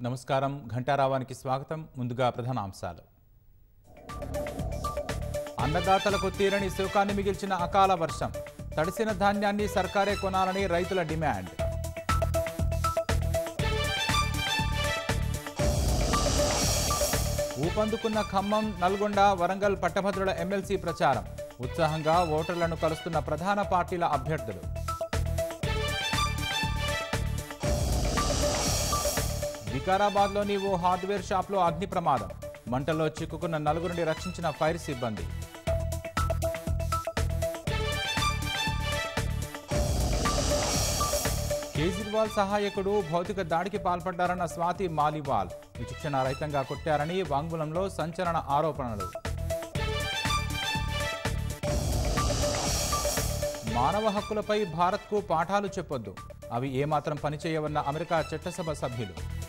నమస్కారం ఘంటారావానికి స్వాగతం. ముందుగా ప్రధాన అంశాలు. అన్నదాతలకు తీరని శోకాన్ని మిగిల్చిన అకాల వర్షం. తడిసిన ధాన్యాన్ని సర్కారే కొనాలని రైతుల డిమాండ్. ఊపందుకున్న ఖమ్మం, నల్గొండ, వరంగల్ పట్టభద్రుల ఎమ్మెల్సీ ప్రచారం. ఉత్సాహంగా ఓటర్లను కలుస్తున్న ప్రధాన పార్టీల అభ్యర్థులు. వికారాబాద్లోని ఓ హార్డ్వేర్ షాప్లో అగ్ని ప్రమాదం. మంటల్లో చిక్కుకున్న నలుగురిని రక్షించిన ఫైర్ సిబ్బంది. కేజ్రీవాల్ సహాయకుడు భౌతిక దాడికి పాల్పడ్డారన్న స్వాతి మాలివాల్. విచక్షణ రహితంగా కొట్టారని వాంగ్మూలంలో సంచలన ఆరోపణలు. మానవ హక్కులపై భారత్కు పాఠాలు చెప్పొద్దు, అవి ఏమాత్రం పనిచేయవన్న అమెరికా చట్టసభ సభ్యులు.